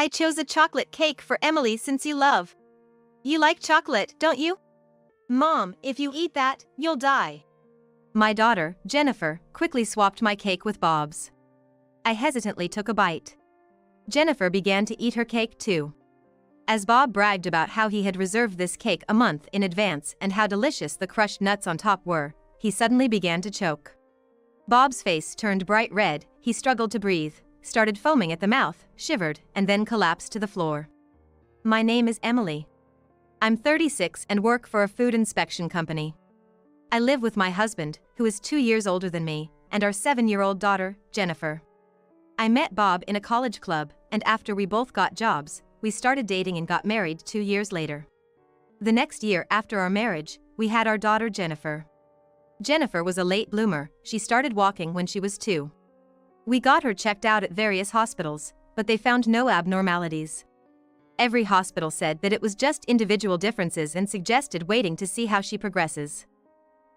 I chose a chocolate cake for Emily since you love. You like chocolate, don't you? Mom, if you eat that, you'll die. My daughter, Jennifer, quickly swapped my cake with Bob's. I hesitantly took a bite. Jennifer began to eat her cake too. As Bob bragged about how he had reserved this cake a month in advance and how delicious the crushed nuts on top were, he suddenly began to choke. Bob's face turned bright red, he struggled to breathe, started foaming at the mouth, shivered, and then collapsed to the floor. My name is Emily. I'm 36 and work for a food inspection company. I live with my husband, who is 2 years older than me, and our 7-year-old daughter, Jennifer. I met Bob in a college club, and after we both got jobs, we started dating and got married 2 years later. The next year after our marriage, we had our daughter Jennifer. Jennifer was a late bloomer, she started walking when she was 2. We got her checked out at various hospitals, but they found no abnormalities. Every hospital said that it was just individual differences and suggested waiting to see how she progresses.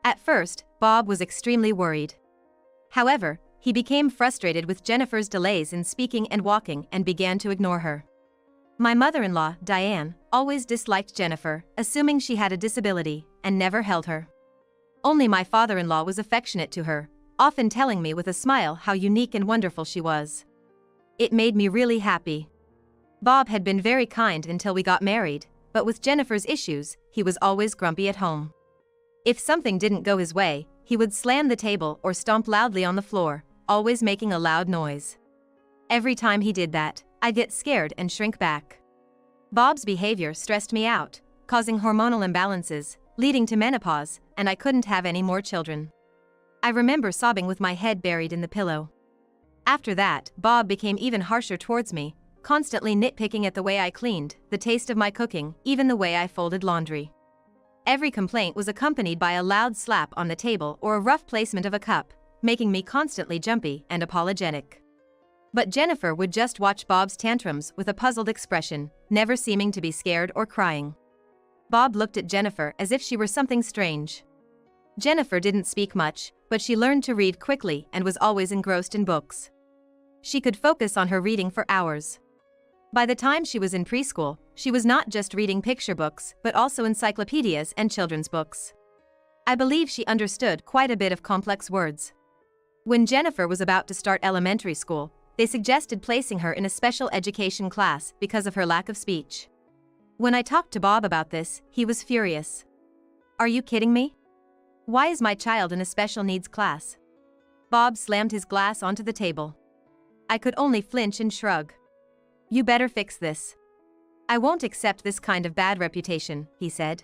At first, Bob was extremely worried. However, he became frustrated with Jennifer's delays in speaking and walking and began to ignore her. My mother-in-law, Diane, always disliked Jennifer, assuming she had a disability, and never held her. Only my father-in-law was affectionate to her, often telling me with a smile how unique and wonderful she was. It made me really happy. Bob had been very kind until we got married, but with Jennifer's issues, he was always grumpy at home. If something didn't go his way, he would slam the table or stomp loudly on the floor, always making a loud noise. Every time he did that, I'd get scared and shrink back. Bob's behavior stressed me out, causing hormonal imbalances, leading to menopause, and I couldn't have any more children. I remember sobbing with my head buried in the pillow. After that, Bob became even harsher towards me, constantly nitpicking at the way I cleaned, the taste of my cooking, even the way I folded laundry. Every complaint was accompanied by a loud slap on the table or a rough placement of a cup, making me constantly jumpy and apologetic. But Jennifer would just watch Bob's tantrums with a puzzled expression, never seeming to be scared or crying. Bob looked at Jennifer as if she were something strange. Jennifer didn't speak much, but she learned to read quickly and was always engrossed in books. She could focus on her reading for hours. By the time she was in preschool, she was not just reading picture books, but also encyclopedias and children's books. I believe she understood quite a bit of complex words. When Jennifer was about to start elementary school, they suggested placing her in a special education class because of her lack of speech. When I talked to Bob about this, he was furious. Are you kidding me? Why is my child in a special needs class? Bob slammed his glass onto the table. I could only flinch and shrug. You better fix this. I won't accept this kind of bad reputation, he said.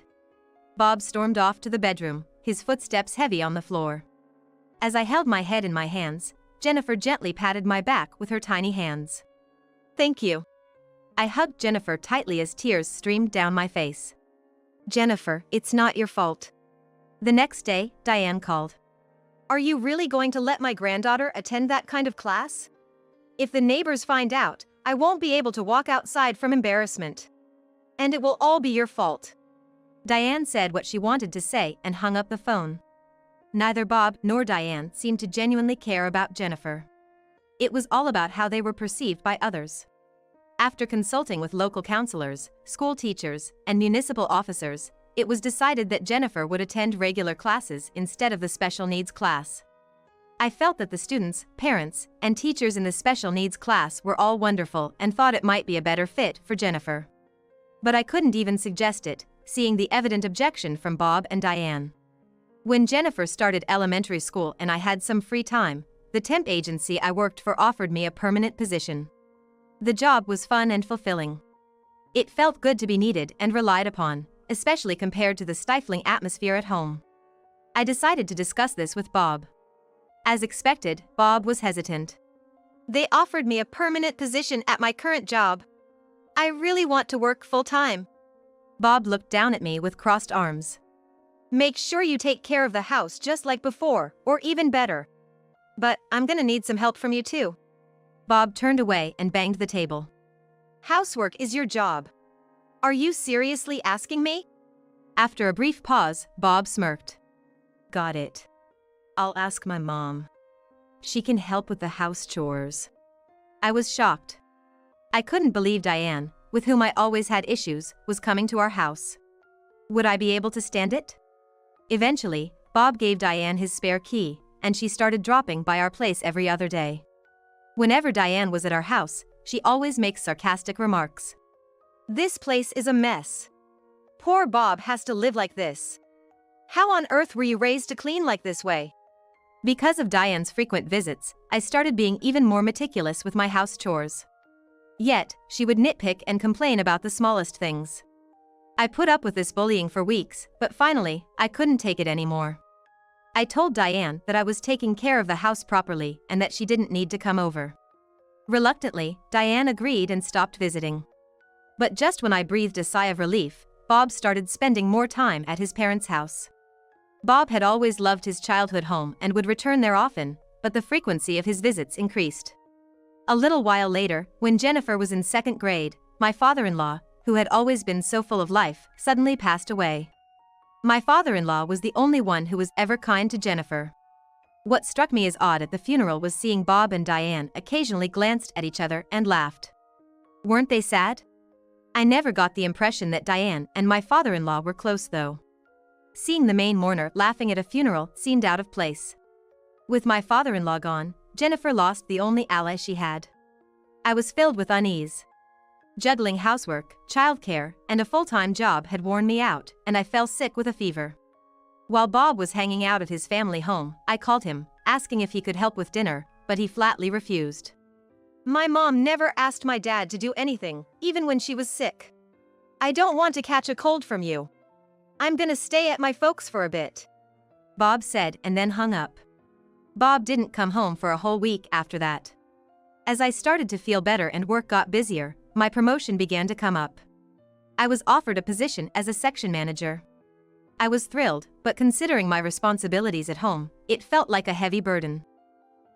Bob stormed off to the bedroom, his footsteps heavy on the floor. As I held my head in my hands, Jennifer gently patted my back with her tiny hands. Thank you. I hugged Jennifer tightly as tears streamed down my face. Jennifer, it's not your fault. The next day, Diane called. Are you really going to let my granddaughter attend that kind of class? If the neighbors find out, I won't be able to walk outside from embarrassment. And it will all be your fault. Diane said what she wanted to say and hung up the phone. Neither Bob nor Diane seemed to genuinely care about Jennifer. It was all about how they were perceived by others. After consulting with local counselors, school teachers, and municipal officers, it was decided that Jennifer would attend regular classes instead of the special needs class. I felt that the students, parents, and teachers in the special needs class were all wonderful and thought it might be a better fit for Jennifer. But I couldn't even suggest it, seeing the evident objection from Bob and Diane. When Jennifer started elementary school and I had some free time, the temp agency I worked for offered me a permanent position. The job was fun and fulfilling. It felt good to be needed and relied upon, especially compared to the stifling atmosphere at home. I decided to discuss this with Bob. As expected, Bob was hesitant. They offered me a permanent position at my current job. I really want to work full-time. Bob looked down at me with crossed arms. Make sure you take care of the house just like before, or even better. But I'm gonna need some help from you too. Bob turned away and banged the table. Housework is your job. Are you seriously asking me? After a brief pause, Bob smirked. Got it. I'll ask my mom. She can help with the house chores. I was shocked. I couldn't believe Diane, with whom I always had issues, was coming to our house. Would I be able to stand it? Eventually, Bob gave Diane his spare key, and she started dropping by our place every other day. Whenever Diane was at our house, she always makes sarcastic remarks. "This place is a mess. Poor Bob has to live like this. How on earth were you raised to clean like this way?" Because of Diane's frequent visits, I started being even more meticulous with my house chores. Yet, she would nitpick and complain about the smallest things. I put up with this bullying for weeks, but finally, I couldn't take it anymore. I told Diane that I was taking care of the house properly and that she didn't need to come over. Reluctantly, Diane agreed and stopped visiting. But just when I breathed a sigh of relief, Bob started spending more time at his parents' house. Bob had always loved his childhood home and would return there often, but the frequency of his visits increased. A little while later, when Jennifer was in second grade, my father-in-law, who had always been so full of life, suddenly passed away. My father-in-law was the only one who was ever kind to Jennifer. What struck me as odd at the funeral was seeing Bob and Diane occasionally glanced at each other and laughed. Weren't they sad? I never got the impression that Diane and my father-in-law were close though. Seeing the main mourner laughing at a funeral seemed out of place. With my father-in-law gone, Jennifer lost the only ally she had. I was filled with unease. Juggling housework, childcare, and a full-time job had worn me out, and I fell sick with a fever. While Bob was hanging out at his family home, I called him, asking if he could help with dinner, but he flatly refused. "My mom never asked my dad to do anything, even when she was sick. I don't want to catch a cold from you. I'm gonna stay at my folks for a bit," Bob said and then hung up. Bob didn't come home for a whole week after that. As I started to feel better and work got busier, my promotion began to come up. I was offered a position as a section manager. I was thrilled, but considering my responsibilities at home, it felt like a heavy burden.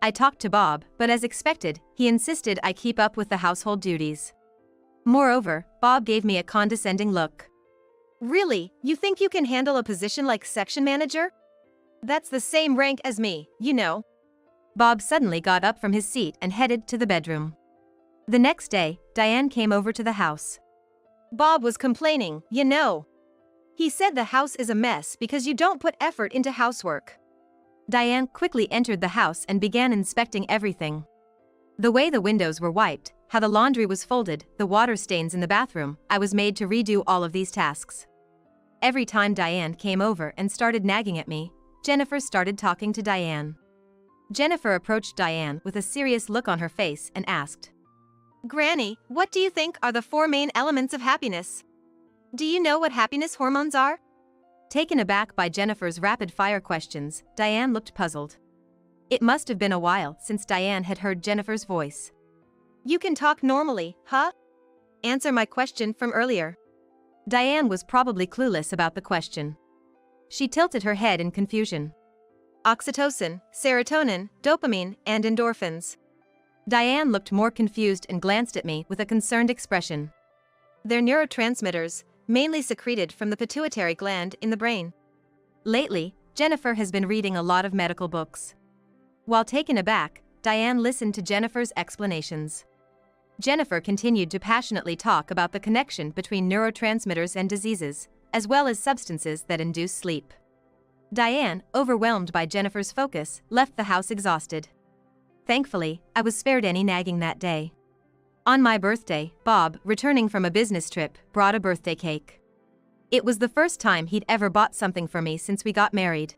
I talked to Bob, but as expected, he insisted I keep up with the household duties. Moreover, Bob gave me a condescending look. "Really, you think you can handle a position like section manager? That's the same rank as me, you know." Bob suddenly got up from his seat and headed to the bedroom. The next day, Diane came over to the house. "Bob was complaining, you know. He said the house is a mess because you don't put effort into housework." Diane quickly entered the house and began inspecting everything. The way the windows were wiped, how the laundry was folded, the water stains in the bathroom, I was made to redo all of these tasks. Every time Diane came over and started nagging at me, Jennifer started talking to Diane. Jennifer approached Diane with a serious look on her face and asked, "Granny, what do you think are the 4 main elements of happiness? Do you know what happiness hormones are?" Taken aback by Jennifer's rapid-fire questions, Diane looked puzzled. It must have been a while since Diane had heard Jennifer's voice. "You can talk normally, huh? Answer my question from earlier." Diane was probably clueless about the question. She tilted her head in confusion. "Oxytocin, serotonin, dopamine, and endorphins." Diane looked more confused and glanced at me with a concerned expression. "They're neurotransmitters, mainly secreted from the pituitary gland in the brain." Lately, Jennifer has been reading a lot of medical books. While taken aback, Diane listened to Jennifer's explanations. Jennifer continued to passionately talk about the connection between neurotransmitters and diseases, as well as substances that induce sleep. Diane, overwhelmed by Jennifer's focus, left the house exhausted. Thankfully, I was spared any nagging that day. On my birthday, Bob, returning from a business trip, brought a birthday cake. It was the first time he'd ever bought something for me since we got married.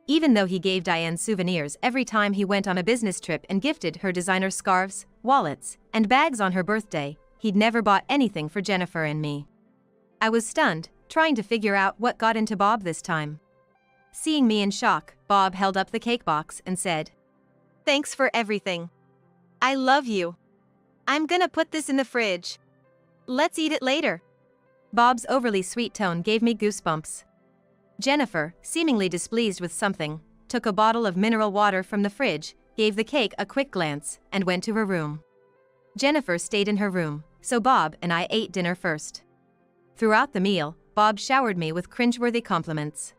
Even though he gave Diane souvenirs every time he went on a business trip and gifted her designer scarves, wallets, and bags on her birthday, he'd never bought anything for Jennifer and me. I was stunned, trying to figure out what got into Bob this time. Seeing me in shock, Bob held up the cake box and said, "Thanks for everything. I love you. I'm gonna put this in the fridge. Let's eat it later." Bob's overly sweet tone gave me goosebumps. Jennifer, seemingly displeased with something, took a bottle of mineral water from the fridge, gave the cake a quick glance, and went to her room. Jennifer stayed in her room, so Bob and I ate dinner first. Throughout the meal, Bob showered me with cringeworthy compliments.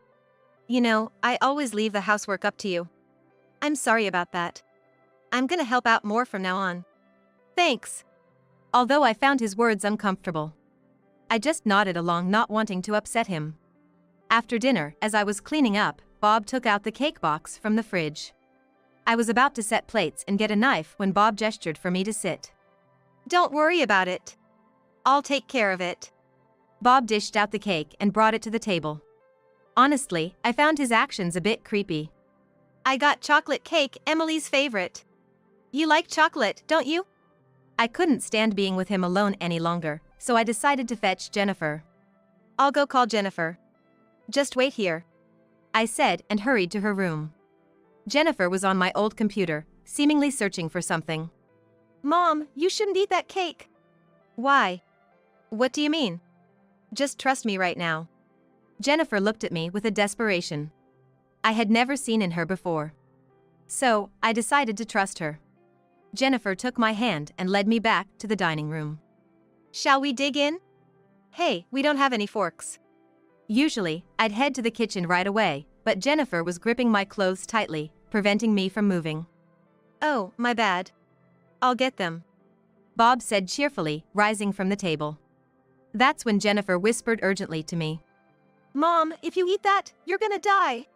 "You know, I always leave the housework up to you. I'm sorry about that. I'm gonna help out more from now on. Thanks." although I found his words uncomfortable. I just nodded along, not wanting to upset him. After dinner, as I was cleaning up, Bob took out the cake box from the fridge. I was about to set plates and get a knife when Bob gestured for me to sit. "Don't worry about it. I'll take care of it." Bob dished out the cake and brought it to the table. Honestly, I found his actions a bit creepy. "I got chocolate cake, Emily's favorite. You like chocolate, don't you?" I couldn't stand being with him alone any longer, so I decided to fetch Jennifer. "I'll go call Jennifer. Just wait here," I said and hurried to her room. Jennifer was on my old computer, seemingly searching for something. "Mom, you shouldn't eat that cake." "Why? What do you mean?" "Just trust me right now." Jennifer looked at me with a desperation I had never seen in her before. So, I decided to trust her. Jennifer took my hand and led me back to the dining room. "Shall we dig in?" "Hey, we don't have any forks." Usually, I'd head to the kitchen right away, but Jennifer was gripping my clothes tightly, preventing me from moving. "Oh, my bad. I'll get them," Bob said cheerfully, rising from the table. That's when Jennifer whispered urgently to me. "Mom, if you eat that, you're gonna die."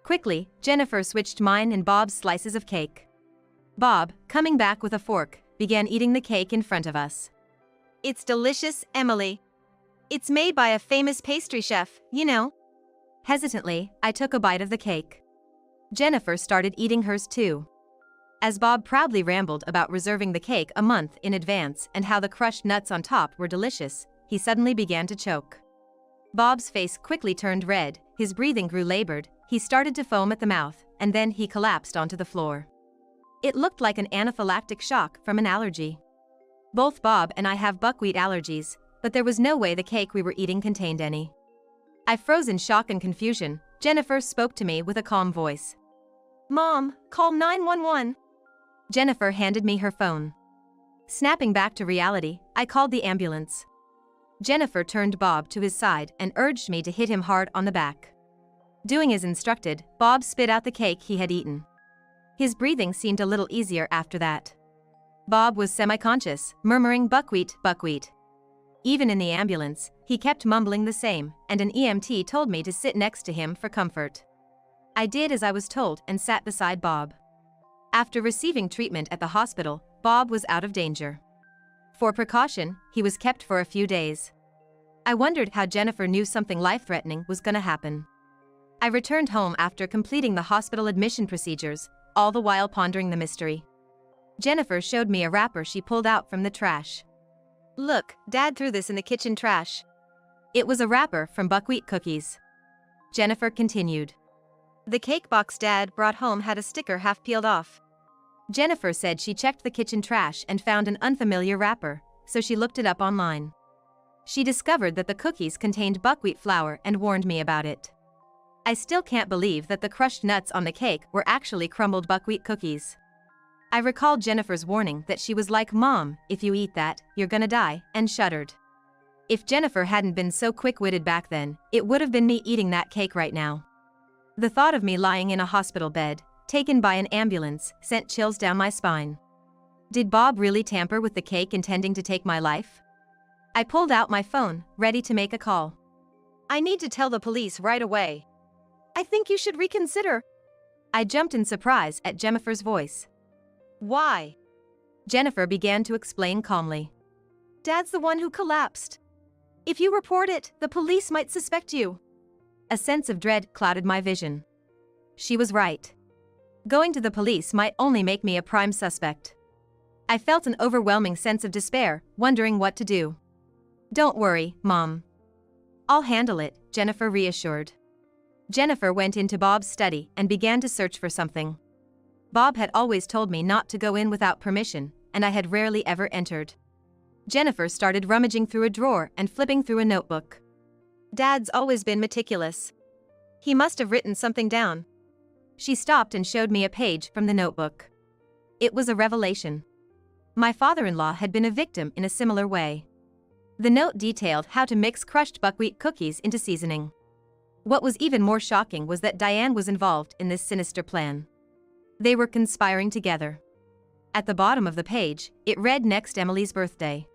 Quickly, Jennifer switched mine and Bob's slices of cake. Bob, coming back with a fork, began eating the cake in front of us. "It's delicious, Emily. It's made by a famous pastry chef, you know." Hesitantly, I took a bite of the cake. Jennifer started eating hers too. As Bob proudly rambled about reserving the cake a month in advance and how the crushed nuts on top were delicious, he suddenly began to choke. Bob's face quickly turned red, his breathing grew labored, he started to foam at the mouth, and then he collapsed onto the floor. It looked like an anaphylactic shock from an allergy. Both Bob and I have buckwheat allergies, but there was no way the cake we were eating contained any. I froze in shock and confusion. Jennifer spoke to me with a calm voice. "Mom, call 911. Jennifer handed me her phone. Snapping back to reality, I called the ambulance. Jennifer turned Bob to his side and urged me to hit him hard on the back. Doing as instructed, Bob spit out the cake he had eaten. His breathing seemed a little easier after that. Bob was semi-conscious, murmuring buckwheat, buckwheat. Even in the ambulance, he kept mumbling the same, and an EMT told me to sit next to him for comfort. I did as I was told and sat beside Bob. After receiving treatment at the hospital, Bob was out of danger. For precaution, he was kept for a few days. I wondered how Jennifer knew something life-threatening was gonna happen. I returned home after completing the hospital admission procedures, all the while pondering the mystery. Jennifer showed me a wrapper she pulled out from the trash. "Look, Dad threw this in the kitchen trash." It was a wrapper from buckwheat cookies. Jennifer continued. "The cake box Dad brought home had a sticker half peeled off." Jennifer said she checked the kitchen trash and found an unfamiliar wrapper, so she looked it up online. She discovered that the cookies contained buckwheat flour and warned me about it. I still can't believe that the crushed nuts on the cake were actually crumbled buckwheat cookies. I recalled Jennifer's warning that she was like, "Mom, if you eat that, you're gonna die," and shuddered. If Jennifer hadn't been so quick-witted back then, it would have been me eating that cake right now. The thought of me lying in a hospital bed, taken by an ambulance, sent chills down my spine. Did Bob really tamper with the cake intending to take my life? I pulled out my phone, ready to make a call. "I need to tell the police right away. I think you should reconsider." I jumped in surprise at Jennifer's voice. "Why?" Jennifer began to explain calmly. "Dad's the one who collapsed. If you report it, the police might suspect you." A sense of dread clouded my vision. She was right. Going to the police might only make me a prime suspect. I felt an overwhelming sense of despair, wondering what to do. "Don't worry, Mom. I'll handle it," Jennifer reassured. Jennifer went into Bob's study and began to search for something. Bob had always told me not to go in without permission, and I had rarely ever entered. Jennifer started rummaging through a drawer and flipping through a notebook. "Dad's always been meticulous. He must have written something down." She stopped and showed me a page from the notebook. It was a revelation. My father-in-law had been a victim in a similar way. The note detailed how to mix crushed buckwheat cookies into seasoning. What was even more shocking was that Diane was involved in this sinister plan. They were conspiring together. At the bottom of the page, it read next Emily's birthday.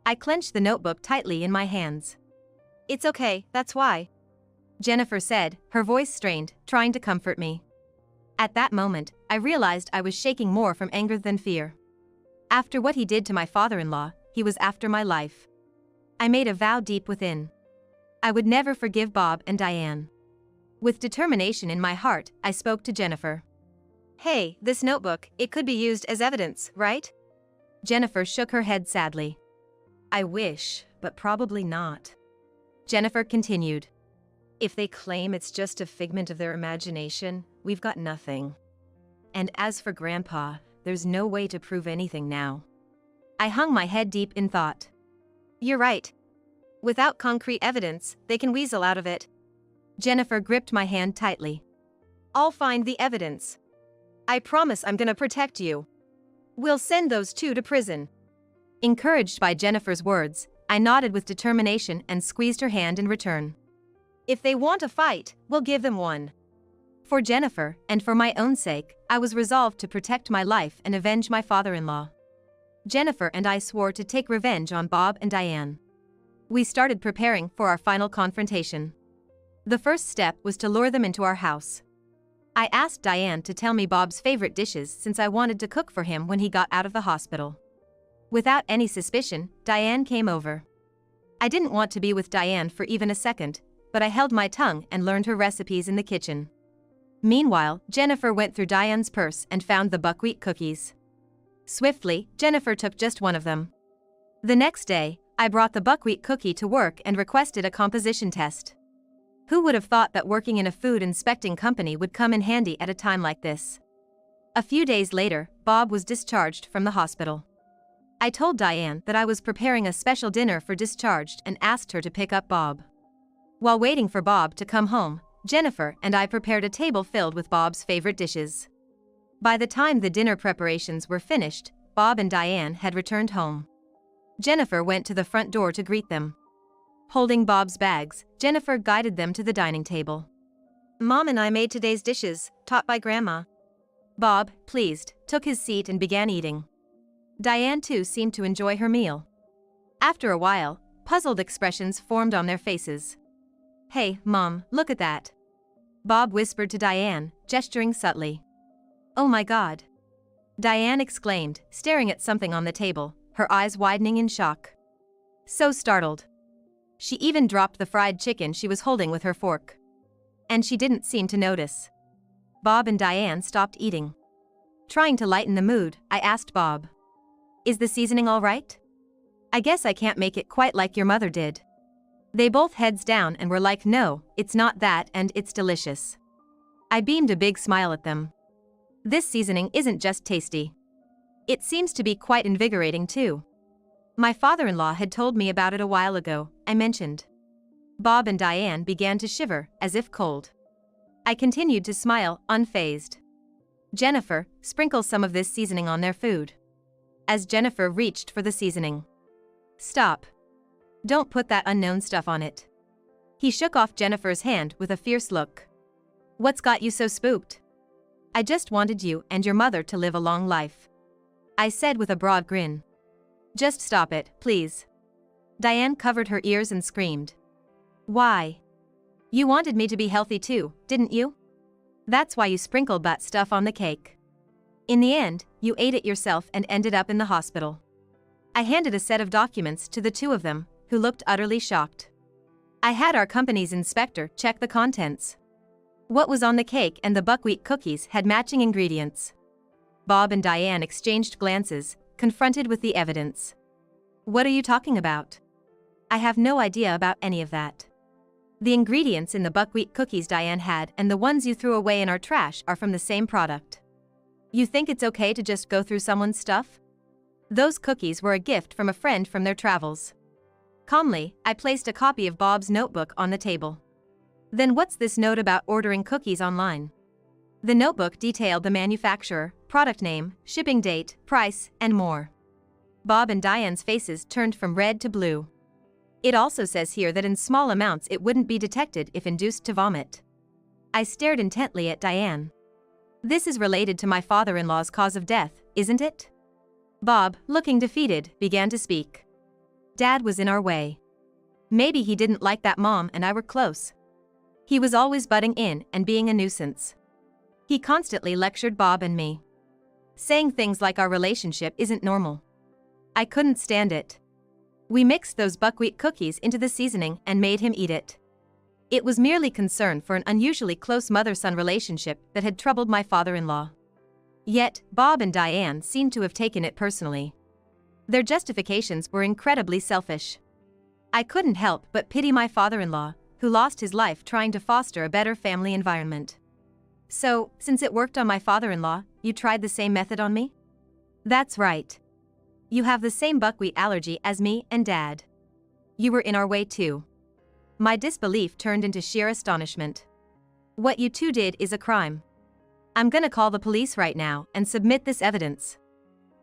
I clenched the notebook tightly in my hands. "It's okay, that's why," Jennifer said, her voice strained, trying to comfort me. At that moment, I realized I was shaking more from anger than fear. After what he did to my father-in-law, he was after my life. I made a vow deep within. I would never forgive Bob and Diane. With determination in my heart, I spoke to Jennifer. "Hey, this notebook, it could be used as evidence, right?" Jennifer shook her head sadly. "I wish, but probably not." Jennifer continued. "If they claim it's just a figment of their imagination, we've got nothing. And as for Grandpa, there's no way to prove anything now." I hung my head deep in thought. "You're right. Without concrete evidence, they can weasel out of it." Jennifer gripped my hand tightly. "I'll find the evidence. I promise I'm gonna protect you. We'll send those two to prison." Encouraged by Jennifer's words, I nodded with determination and squeezed her hand in return. "If they want a fight, we'll give them one." For Jennifer, and for my own sake, I was resolved to protect my life and avenge my father-in-law. Jennifer and I swore to take revenge on Bob and Diane. We started preparing for our final confrontation. The first step was to lure them into our house. I asked Diane to tell me Bob's favorite dishes since I wanted to cook for him when he got out of the hospital. Without any suspicion, Diane came over. I didn't want to be with Diane for even a second, but I held my tongue and learned her recipes in the kitchen. Meanwhile, Jennifer went through Diane's purse and found the buckwheat cookies. Swiftly, Jennifer took just one of them. The next day, I brought the buckwheat cookie to work and requested a composition test. Who would have thought that working in a food inspecting company would come in handy at a time like this? A few days later, Bob was discharged from the hospital. I told Diane that I was preparing a special dinner for discharged and asked her to pick up Bob. While waiting for Bob to come home, Jennifer and I prepared a table filled with Bob's favorite dishes. By the time the dinner preparations were finished, Bob and Diane had returned home. Jennifer went to the front door to greet them. Holding Bob's bags, Jennifer guided them to the dining table. "Mom and I made today's dishes, taught by Grandma." Bob, pleased, took his seat and began eating. Diane too seemed to enjoy her meal. After a while, puzzled expressions formed on their faces. "Hey, Mom, look at that," Bob whispered to Diane, gesturing subtly. "Oh my God," Diane exclaimed, staring at something on the table, her eyes widening in shock. So startled. She even dropped the fried chicken she was holding with her fork. And she didn't seem to notice. Bob and Diane stopped eating. Trying to lighten the mood, I asked Bob, "Is the seasoning all right? I guess I can't make it quite like your mother did." They both heads down and were like, "No, it's not that and it's delicious." I beamed a big smile at them. This seasoning isn't just tasty. It seems to be quite invigorating too. My father-in-law had told me about it a while ago, I mentioned. Bob and Diane began to shiver, as if cold. I continued to smile, unfazed. "Jennifer, sprinkle some of this seasoning on their food." As Jennifer reached for the seasoning. "Stop. Don't put that unknown stuff on it." He shook off Jennifer's hand with a fierce look. "What's got you so spooked?" "I just wanted you and your mother to live a long life," I said with a broad grin. "Just stop it, please." Diane covered her ears and screamed. "Why? You wanted me to be healthy too, didn't you? That's why you sprinkled that stuff on the cake. In the end, you ate it yourself and ended up in the hospital." I handed a set of documents to the two of them, who looked utterly shocked. I had our company's inspector check the contents. What was on the cake and the buckwheat cookies had matching ingredients. Bob and Diane exchanged glances, confronted with the evidence. "What are you talking about?" "I have no idea about any of that. The ingredients in the buckwheat cookies Diane had and the ones you threw away in our trash are from the same product. You think it's okay to just go through someone's stuff? Those cookies were a gift from a friend from their travels." Calmly, I placed a copy of Bob's notebook on the table. "Then what's this note about ordering cookies online?" The notebook detailed the manufacturer, product name, shipping date, price, and more. Bob and Diane's faces turned from red to blue. "It also says here that in small amounts it wouldn't be detected if induced to vomit." I stared intently at Diane. This is related to my father-in-law's cause of death, isn't it? Bob, looking defeated, began to speak. Dad was in our way. Maybe he didn't like that Mom and I were close. He was always butting in and being a nuisance. He constantly lectured Bob and me, saying things like our relationship isn't normal. I couldn't stand it. We mixed those buckwheat cookies into the seasoning and made him eat it. It was merely concern for an unusually close mother-son relationship that had troubled my father-in-law. Yet, Bob and Diane seemed to have taken it personally. Their justifications were incredibly selfish. I couldn't help but pity my father-in-law, who lost his life trying to foster a better family environment. So, since it worked on my father-in-law, you tried the same method on me? That's right. You have the same buckwheat allergy as me and Dad. You were in our way too. My disbelief turned into sheer astonishment. What you two did is a crime. I'm gonna call the police right now and submit this evidence.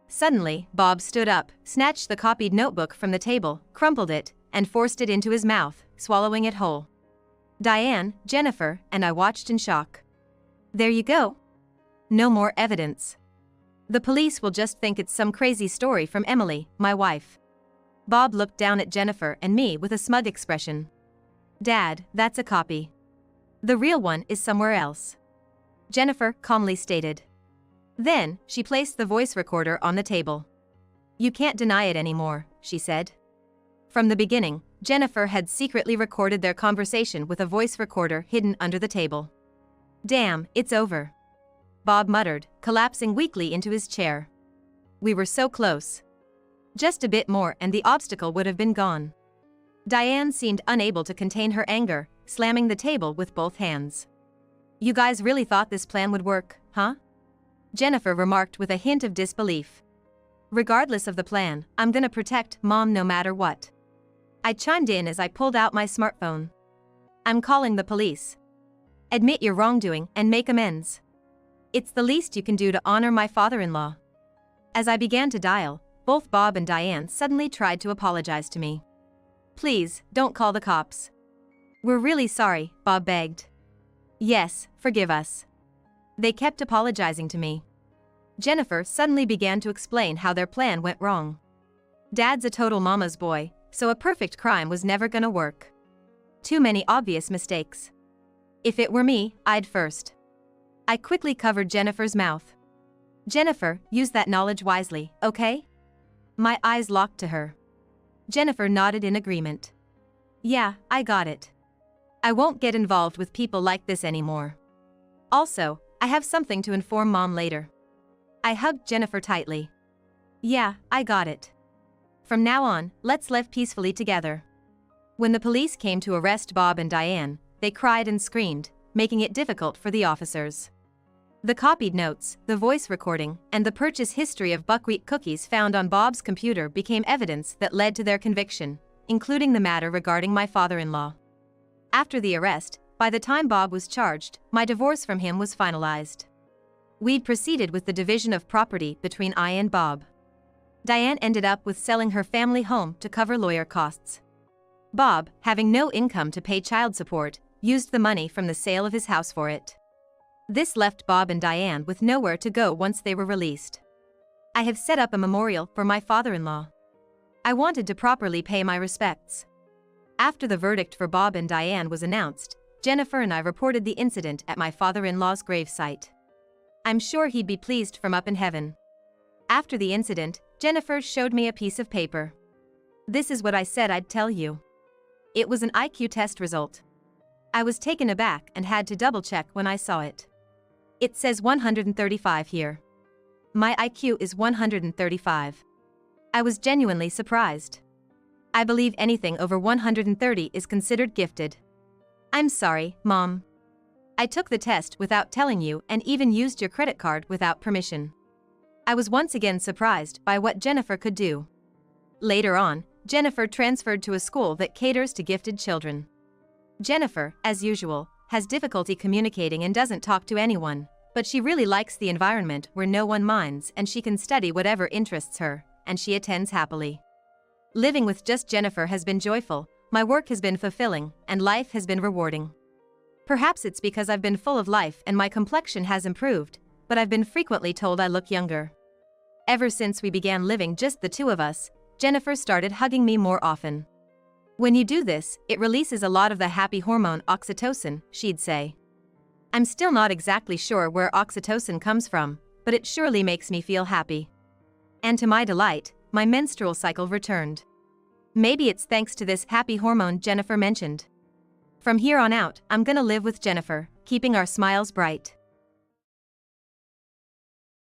Suddenly, Bob stood up, snatched the copied notebook from the table, crumpled it, and forced it into his mouth, swallowing it whole. Diane, Jennifer, and I watched in shock. There you go. No more evidence. The police will just think it's some crazy story from Emily, my wife. Bob looked down at Jennifer and me with a smug expression. Dad, that's a copy. The real one is somewhere else. Jennifer calmly stated. Then, she placed the voice recorder on the table. You can't deny it anymore, she said. From the beginning, Jennifer had secretly recorded their conversation with a voice recorder hidden under the table. Damn, it's over. Bob muttered, collapsing weakly into his chair. We were so close. Just a bit more and the obstacle would have been gone. Diane seemed unable to contain her anger, slamming the table with both hands. You guys really thought this plan would work, huh? Jennifer remarked with a hint of disbelief. Regardless of the plan, I'm gonna protect Mom no matter what. I chimed in as I pulled out my smartphone. I'm calling the police. Admit your wrongdoing and make amends. It's the least you can do to honor my father-in-law. As I began to dial, both Bob and Diane suddenly tried to apologize to me. Please, don't call the cops. We're really sorry, Bob begged. Yes, forgive us. They kept apologizing to me. Jennifer suddenly began to explain how their plan went wrong. Dad's a total mama's boy, so a perfect crime was never gonna work. Too many obvious mistakes. If it were me, I'd first. I quickly covered Jennifer's mouth. Jennifer, use that knowledge wisely, okay? My eyes locked to her. Jennifer nodded in agreement. Yeah, I got it. I won't get involved with people like this anymore. Also, I have something to inform Mom later. I hugged Jennifer tightly. Yeah, I got it. From now on, let's live peacefully together. When the police came to arrest Bob and Diane, they cried and screamed, making it difficult for the officers. The copied notes, the voice recording, and the purchase history of buckwheat cookies found on Bob's computer became evidence that led to their conviction, including the matter regarding my father-in-law. After the arrest, by the time Bob was charged, my divorce from him was finalized. We'd proceeded with the division of property between I and Bob. Diane ended up with selling her family home to cover lawyer costs. Bob, having no income to pay child support, used the money from the sale of his house for it. This left Bob and Diane with nowhere to go once they were released. I have set up a memorial for my father-in-law. I wanted to properly pay my respects. After the verdict for Bob and Diane was announced, Jennifer and I reported the incident at my father-in-law's gravesite. I'm sure he'd be pleased from up in heaven. After the incident, Jennifer showed me a piece of paper. This is what I said I'd tell you. It was an IQ test result. I was taken aback and had to double-check when I saw it. It says 135 here. My IQ is 135. I was genuinely surprised. I believe anything over 130 is considered gifted. I'm sorry, Mom. I took the test without telling you and even used your credit card without permission. I was once again surprised by what Jennifer could do. Later on, Jennifer transferred to a school that caters to gifted children. Jennifer, as usual, has difficulty communicating and doesn't talk to anyone, but she really likes the environment where no one minds and she can study whatever interests her, and she attends happily. Living with just Jennifer has been joyful, my work has been fulfilling, and life has been rewarding. Perhaps it's because I've been full of life and my complexion has improved, but I've been frequently told I look younger. Ever since we began living just the two of us, Jennifer started hugging me more often. When you do this, it releases a lot of the happy hormone oxytocin, she'd say. I'm still not exactly sure where oxytocin comes from, but it surely makes me feel happy. And to my delight, my menstrual cycle returned. Maybe it's thanks to this happy hormone Jennifer mentioned. From here on out, I'm gonna live with Jennifer, keeping our smiles bright.